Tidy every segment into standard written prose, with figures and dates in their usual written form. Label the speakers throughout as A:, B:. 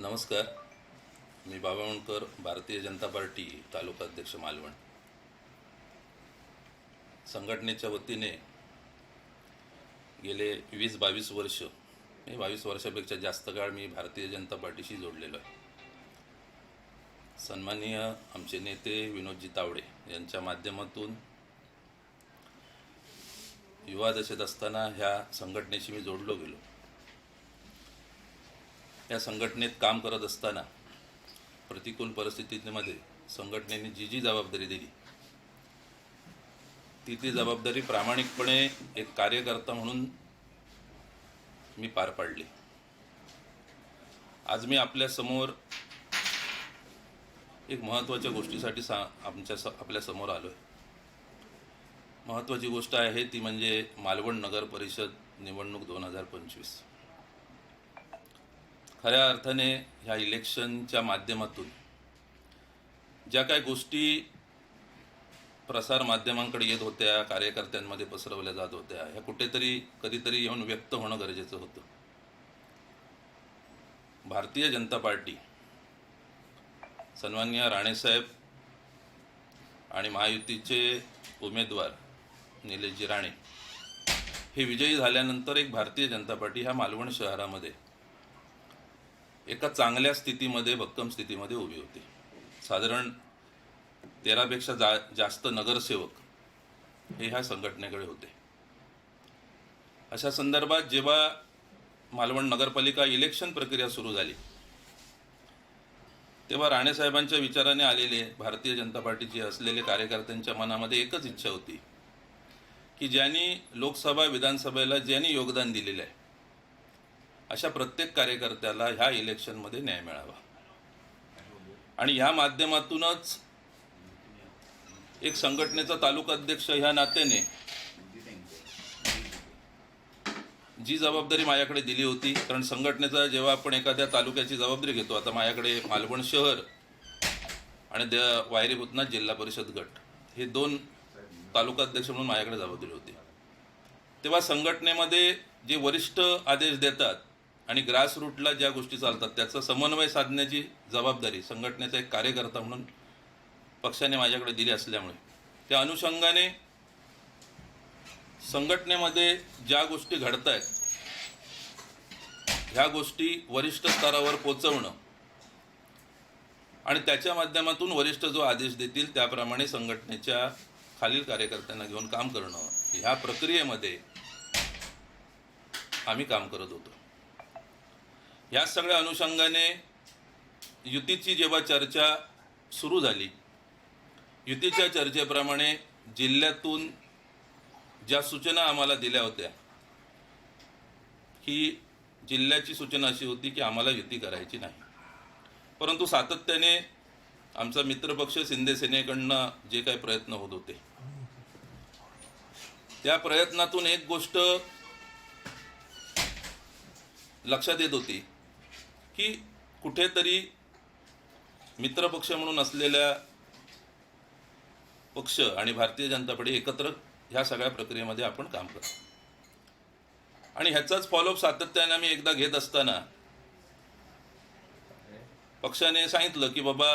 A: नमस्कार. मी बाबावणकर, भारतीय जनता पार्टी तालुका अध्यक्ष मालवण. संघटनेच्या वतीने गेले 20-22 वर्ष, 22 वर्षापेक्षा जास्त काळ मी भारतीय जनता पार्टीशी जोडलेलो आहे. सन्माननीय आमचे नेते विनोदजी तावडे यांच्या माध्यमातून युवा दशेत असताना ह्या संघटनेशी मी जोडलो गेलो. या संघटनेत काम करत असताना प्रतिकूल परिस्थितीमध्ये संघटनेने जी जबाबदारी दिली ती जबाबदारी प्रामाणिकपणे एक कार्यकर्ता म्हणून मी पार पाडली. आज मी आपल्यासमोर एक महत्त्वाच्या गोष्टीसाठी आपल्या समोर आलो आहे. महत्त्वाची गोष्ट आहे ती म्हणजे मालवण नगर परिषद निवडणूक 2025. खऱ्या अर्थाने ह्या इलेक्शनच्या माध्यमातून ज्या काही गोष्टी प्रसार माध्यमांकडे येत होत्या, कार्यकर्त्यांमध्ये पसरवल्या जात होत्या, ह्या कुठेतरी कधीतरी येऊन व्यक्त होणं गरजेचं होतं. भारतीय जनता पार्टी, सन्माननीय राणेसाहेब आणि महायुतीचे उमेदवार निलेशजी राणे हे विजयी झाल्यानंतर एक भारतीय जनता पार्टी ह्या मालवण शहरामध्ये एका चांगल्या स्थितीमध्ये, भक्कम स्थितीमध्ये उभी होती. साधारण 13 पेक्षा जास्त नगरसेवक हे ह्या संघटनेकडे होते. अशा संदर्भात जेव्हा मालवण नगरपालिका इलेक्शन प्रक्रिया सुरू झाली तेव्हा राणेसाहेबांच्या विचाराने आलेले भारतीय जनता पार्टीचे असलेले कार्यकर्त्यांच्या मनामध्ये एकच इच्छा होती की ज्यांनी लोकसभा विधानसभेला ज्यांनी योगदान दिलेलं आहे अशा प्रत्येक कार्यकर्त्याला ह्या इलेक्शनमध्ये न्याय मिळावा. आणि ह्या माध्यमातूनच एक संघटनेचा तालुका अध्यक्ष ह्या नात्याने जी जबाबदारी माझ्याकडे दिली होती, कारण संघटनेचा जेव्हा आपण एखाद्या तालुक्याची जबाबदारी घेतो, आता माझ्याकडे मालवण शहर आणि वायरी भूतनाथ जिल्हा परिषद गट हे 2 तालुका अध्यक्ष म्हणून माझ्याकडे जबाबदारी होती. तेव्हा संघटनेमध्ये जे वरिष्ठ आदेश देतात आणि ग्रासरूटला ज्या गोष्टी चालतात त्याचा समन्वय साधण्याची जबाबदारी संघटनेचा एक कार्यकर्ता म्हणून पक्षाने माझ्याकडे दिली असल्यामुळे त्या अनुषंगाने संघटनेमध्ये ज्या गोष्टी घडत आहेत ह्या गोष्टी वरिष्ठ स्तरावर पोचवणं आणि त्याच्या माध्यमातून वरिष्ठ जो आदेश देतील त्याप्रमाणे संघटनेच्या खालील कार्यकर्त्यांना घेऊन काम करणं, ह्या प्रक्रियेमध्ये आम्ही काम करत होतो. या सगळ्या अनुषंगाने युतीची जेव्हा चर्चा सुरू झाली, युतीच्या चर्चेप्रमाणे जिल्ह्यातून ज्या सूचना आम्हाला दिल्या होत्या, ही जिल्ह्याची सूचना अशी होती की आम्हाला युती करायची नाही. परंतु सातत्याने आमचा मित्रपक्ष शिंदे सेनेकडनं जे काही प्रयत्न होत होते त्या प्रयत्नातून एक गोष्ट लक्षात येत होती की कुठेतरी मित्रपक्ष म्हणून असलेल्या पक्ष आणि भारतीय जनता पार्टी एकत्र ह्या सगळ्या प्रक्रियेमध्ये आपण काम करतो. आणि ह्याचाच फॉलोअप सातत्याने आम्ही एकदा घेत असताना पक्षाने सांगितलं की बाबा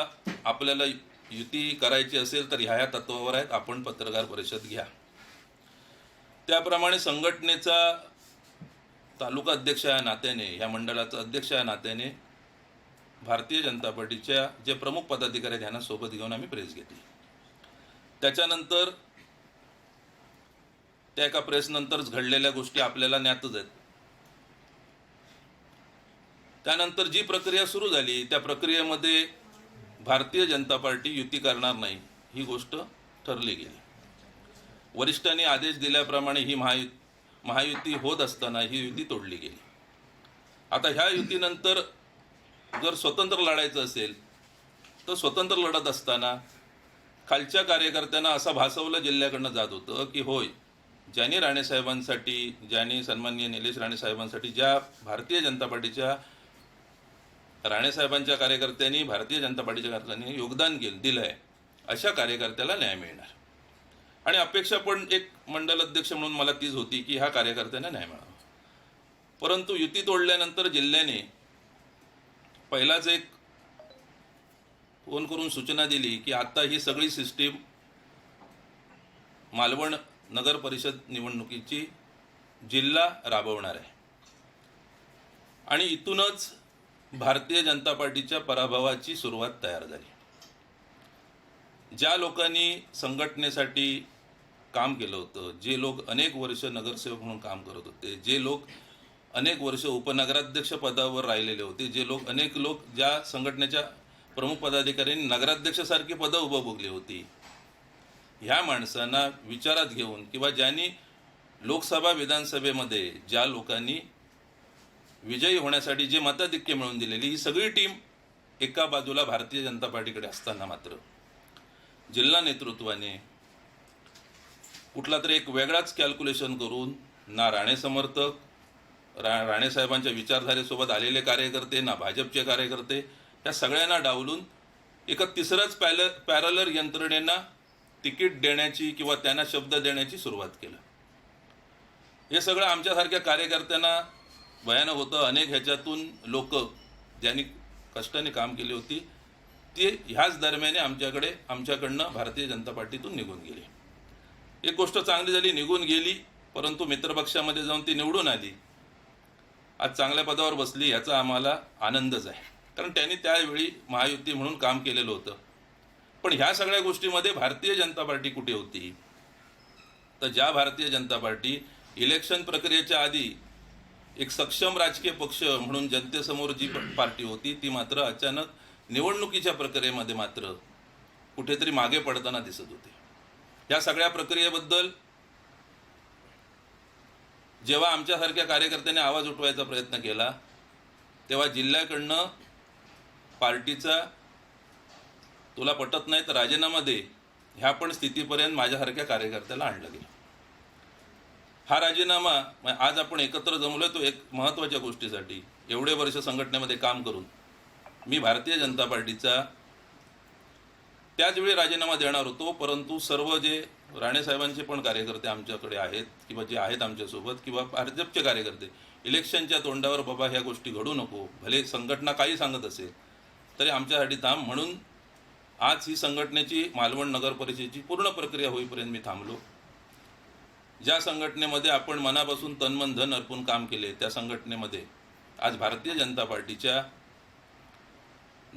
A: आपल्याला युती करायची असेल तर ह्या तत्वावर आहेत, आपण पत्रकार परिषद घ्या. त्याप्रमाणे संघटनेचा तालुका अध्यक्ष या नात्याने, ह्या मंडळाचा अध्यक्ष या नात्याने भारतीय जनता पार्टीच्या जे प्रमुख पदाधिकारी आहेत यांना सोबत घेऊन आम्ही प्रेस घेतली. त्याच्यानंतर त्या एका प्रेसनंतरच घडलेल्या गोष्टी आपल्याला ज्ञातच आहेत. त्यानंतर जी प्रक्रिया सुरू झाली त्या प्रक्रियेमध्ये भारतीय जनता पार्टी युती करणार नाही ही गोष्ट ठरली गेली. वरिष्ठांनी आदेश दिल्याप्रमाणे ही महायुती होत असताना ही युती तोडली गेली. आता ह्या युतीनंतर जर स्वतंत्र लढायचं असेल तर स्वतंत्र लढत असताना खालच्या कार्यकर्त्यांना असं भासवलं जिल्ह्याकडनं जात होतं की होय, ज्यांनी राणेसाहेबांसाठी, ज्यांनी सन्माननीय निलेश राणेसाहेबांसाठी, ज्या भारतीय जनता पार्टीच्या राणेसाहेबांच्या कार्यकर्त्यांनी, भारतीय जनता पार्टीच्या कार्यकर्त्यांनी योगदान दिलं आहे अशा कार्यकर्त्याला न्याय मिळणार. आणि अपेक्षा पण एक मंडल अध्यक्ष म्हणून मला तीच होती की ह्या कार्यकर्त्यांना न्याय मिळावा. परंतु युती तोडल्यानंतर जिल्ह्याने पहिलाच एक फोन करून सूचना दिली की आता ही सगळी सिस्टीम मालवण नगर परिषद निवडणुकीची जिल्हा राबवणार आहे आणि इथूनच भारतीय जनता पार्टीच्या पराभवाची सुरुवात तयार झाली. ज्या लोकांनी संघटनेसाठी काम केलं होतं, जे लोक अनेक वर्ष नगरसेवक म्हणून काम करत होते, जे लोक अनेक वर्ष उपनगराध्यक्ष पदावर राहिलेले होते, जे लोक अनेक लोक ज्या संघटनेच्या प्रमुख पदाधिकाऱ्यांनी नगराध्यक्षासारखी पदं उपभोगली होती, ह्या माणसांना विचारात घेऊन किंवा ज्यांनी लोकसभा विधानसभेमध्ये ज्या लोकांनी विजयी होण्यासाठी जे मताधिक्य मिळवून दिलेली ही सगळी टीम एका बाजूला भारतीय जनता पार्टीकडे असताना मात्र जिल्हा नेतृत्वाने कुठला तरी एक वेगळाच कॅल्क्युलेशन करून ना राणे समर्थक, राणे साहेबांच्या विचारधारेसोबत आलेले कार्यकर्ते, ना भाजपचे कार्यकर्ते, या सगळ्यांना डावलून एका तिसऱ्याच पॅरलर यंत्रणेंना तिकीट देण्याची किंवा त्यांना शब्द देण्याची सुरुवात केलं. हे सगळं आमच्यासारख्या कार्यकर्त्यांना भयानक होतं. अनेक ह्याच्यातून लोक ज्यांनी कष्टाने काम केली होती ते ह्याच दरम्याने आमच्याकडनं भारतीय जनता पार्टीतून निघून गेली. एक गोष्ट चांगली झाली, निघून गेली, परंतु मित्रपक्षामध्ये जाऊन ती निवडून आली, आज चांगल्या पदावर बसली, याचा आम्हाला आनंदच आहे. कारण त्यांनी त्यावेळी महायुती म्हणून काम केलेलं होतं. पण ह्या सगळ्या गोष्टीमध्ये भारतीय जनता पार्टी कुठे होती? तर ज्या भारतीय जनता पार्टी इलेक्शन प्रक्रियेच्या आधी एक सक्षम राजकीय पक्ष म्हणून जनतेसमोर जी पार्टी होती ती मात्र अचानक निवडणुकीच्या प्रक्रियेमध्ये मात्र कुठेतरी मागे पडताना दिसत होते. या सगळ्या प्रक्रियेबद्दल जेव्हा आमच्यासारख्या कार्यकर्त्यांनी आवाज उठवायचा प्रयत्न केला तेव्हा जिल्ह्याकडनं पार्टीचा तुला पटत नाही तर राजीनामा दे ह्या पण स्थितीपर्यंत माझ्यासारख्या कार्यकर्त्याला आणलं गेलं. हा राजीनामा आज आपण एकत्र जमलोय तो एक महत्त्वाच्या गोष्टीसाठी. एवढे वर्ष संघटनेमध्ये काम करून मी भारतीय जनता पार्टीचा त्याचवेळी राजीनामा देणार होतो, परंतु सर्व जे राणेसाहेबांचे पण कार्यकर्ते आमच्याकडे आहेत किंवा जे आहेत आमच्यासोबत किंवा भाजपचे कार्यकर्ते इलेक्शनच्या तोंडावर बाबा ह्या गोष्टी घडू नको, भले संघटना काही सांगत असेल तरी आमच्यासाठी थांब, म्हणून आज ही संघटनेची मालवण नगर परिषदेची पूर्ण प्रक्रिया होईपर्यंत मी थांबलो. ज्या संघटनेमध्ये आपण मनापासून तनमन धन अर्पून काम केले त्या संघटनेमध्ये आज भारतीय जनता पार्टीच्या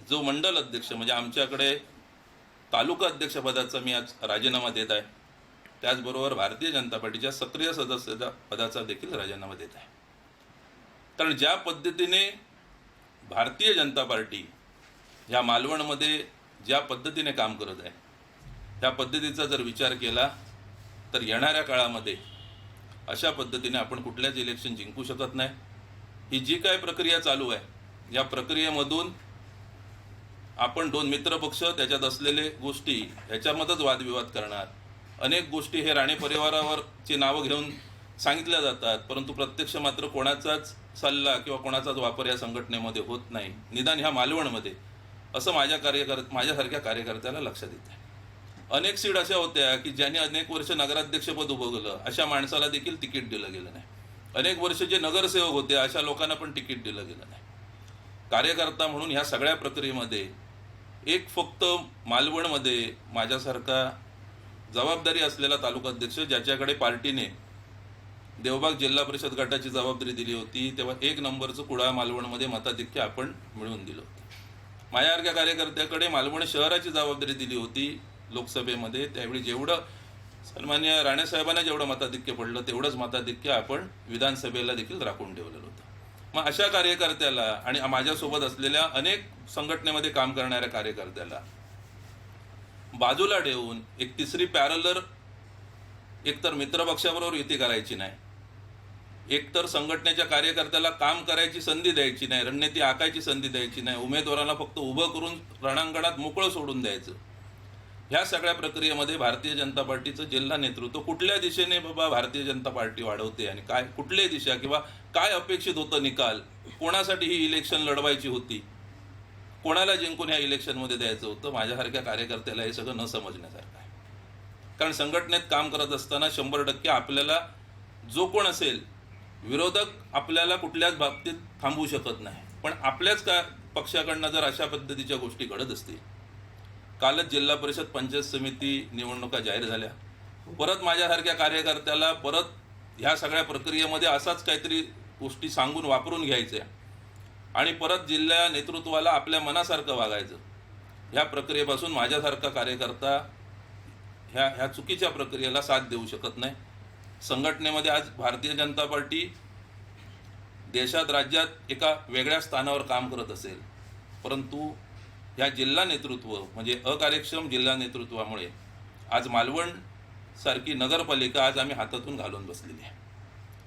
A: जो मंडल अध्यक्ष म्हणजे आमच्याकडे तालुका अध्यक्षपदाचा मी आज राजीनामा देत आहे, त्याचबरोबर भारतीय जनता पार्टीच्या सक्रिय सदस्य पदाचा देखील राजीनामा देत आहे. कारण ज्या पद्धतीने भारतीय जनता पार्टी ह्या मालवणमध्ये ज्या पद्धतीने काम करत आहे त्या पद्धतीचा जर विचार केला तर येणाऱ्या काळामध्ये अशा पद्धतीने आपण कुठल्याच इलेक्शन जिंकू शकत नाही. ही जी काय प्रक्रिया चालू आहे या प्रक्रियेमधून आपण दोन मित्रपक्ष त्याच्यात असलेले गोष्टी ह्याच्यामध्येच वादविवाद करणार. अनेक गोष्टी हे राणे परिवारावरची नावं घेऊन सांगितल्या जातात, परंतु प्रत्यक्ष मात्र कोणाचाच सल्ला किंवा कोणाचाच वापर या संघटनेमध्ये होत नाही, निदान ह्या मालवणमध्ये, असं माझ्यासारख्या कार्यकर्त्याला लक्षात येतं. अनेक सीट अशा होत्या की ज्यांनी अनेक वर्ष नगराध्यक्षपद उपभोगलं अशा माणसाला देखील तिकीट दिलं गेलं नाही. अनेक वर्ष जे नगरसेवक होते अशा लोकांना पण तिकीट दिलं गेलं नाही. कार्यकर्ता म्हणून ह्या सगळ्या प्रक्रियेमध्ये एक फक्त मालवणमध्ये माझ्यासारखा जबाबदारी असलेला तालुका अध्यक्ष ज्याच्याकडे पार्टीने देवबाग जिल्हा परिषद गटाची जबाबदारी दिली होती तेव्हा एक नंबरचं कुडाळ मालवणमध्ये मताधिक्य आपण मिळवून दिलं होतं. माझ्यासारख्या कार्यकर्त्याकडे मालवण शहराची जबाबदारी दिली होती लोकसभेमध्ये, त्यावेळी जेवढं सन्मान्य राणेसाहेबांना जेवढं मताधिक्य पडलं तेवढंच मताधिक्य आपण विधानसभेला देखील राखून ठेवलेलं होतं. मग अशा कार्यकर्त्याला आणि माझ्यासोबत असलेल्या अनेक संघटनेमध्ये काम करणाऱ्या कार्यकर्त्याला बाजूला ठेवून एक तिसरी पॅरलर एकतर मित्रपक्षाबरोबर युती करायची नाही, एकतर संघटनेच्या कार्यकर्त्याला काम करायची संधी द्यायची नाही, रणनीती आखायची संधी द्यायची नाही, उमेदवाराला फक्त उभं करून रणांगणात मोकळं सोडून द्यायचं. ह्या सगळ्या प्रक्रियेमध्ये भारतीय जनता पार्टीचं जिल्हा नेतृत्व कुठल्या दिशेने बाबा भारतीय जनता पार्टी वाढवते आणि काय कुठली दिशा किंवा काय अपेक्षित होतं निकाल, कोणासाठी ही इलेक्शन लढवायची होती, कोणाला जिंकून ह्या इलेक्शनमध्ये द्यायचं होतं, माझ्यासारख्या कार्यकर्त्याला हे सगळं न समजण्यासारखं आहे. कारण संघटनेत काम करत असताना 100% आपल्याला जो कोण असेल विरोधक आपल्याला कुठल्याच बाबतीत थांबवू शकत नाही, पण आपल्याच पक्षाकडनं जर अशा पद्धतीच्या गोष्टी घडत असतील, कालच जिल्हा परिषद पंचायत समिती निवडणुका जाहीर झाल्या, परत माझ्यासारख्या कार्यकर्त्याला परत ह्या सगळ्या प्रक्रियेमध्ये असाच काहीतरी गोष्टी सांगून वापरून घ्यायच्या आणि परत जिल्हा नेतृत्वाला आपल्या मनासारखं वागायचं, ह्या प्रक्रियेपासून माझ्यासारखा कार्यकर्ता ह्या चुकीच्या प्रक्रियेला साथ देऊ शकत नाही. संघटनेमध्ये आज भारतीय जनता पार्टी देशात राज्यात एका वेगळ्या स्थानावर काम करत असेल, परंतु ह्या जिल्हा नेतृत्व म्हणजे अकार्यक्षम जिल्हा नेतृत्वामुळे आज मालवण सारखी नगरपालिका आज आम्ही हातातून घालून बसलेली आहे.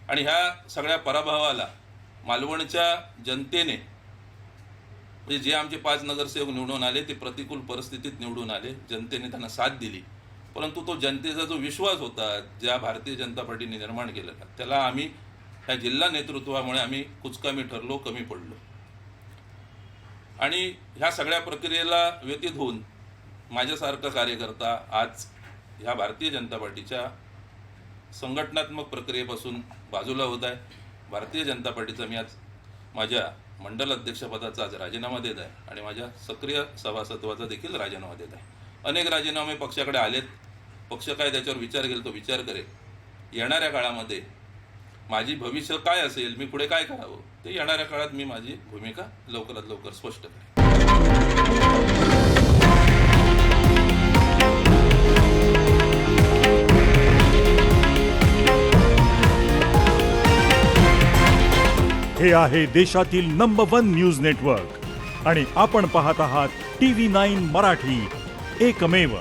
A: आणि ह्या सगळ्या पराभवाला मालवणच्या जनतेने, म्हणजे जे आमचे 5 नगरसेवक निवडून आले ते प्रतिकूल परिस्थितीत निवडून आले, जनतेने त्यांना साथ दिली, परंतु तो जनतेचा जो विश्वास होता ज्या भारतीय जनता पार्टीने निर्माण केला त्याला आम्ही ह्या जिल्हा नेतृत्वामुळे आम्ही कुचकामी ठरलो, कमी पडलो. आणि ह्या सगळ्या प्रक्रियेला व्यतीत होऊन माझ्यासारखा कार्यकर्ता आज ह्या भारतीय जनता पार्टीच्या संघटनात्मक प्रक्रियेपासून बाजूला होत आहे. भारतीय जनता पार्टीचा मी आज माझ्या मंडल अध्यक्षपदाचा आज राजीनामा देत आहे आणि माझ्या सक्रिय सभासत्वाचा देखील राजीनामा देत आहे. अनेक राजीनामे पक्षाकडे आलेत, पक्ष काय त्याच्यावर विचार केला तो विचार करेल. येणाऱ्या काळामध्ये माझी भविष्य काय असेल, मी पुढे काय करावं, ते येणाऱ्या काळात मी माझी भूमिका लवकरात लवकर स्पष्ट करेन.
B: हे आहे देशातील नंबर 1 न्यूज नेटवर्क आणि आपण पाहत आहात TV9 मराठी, एकमेव.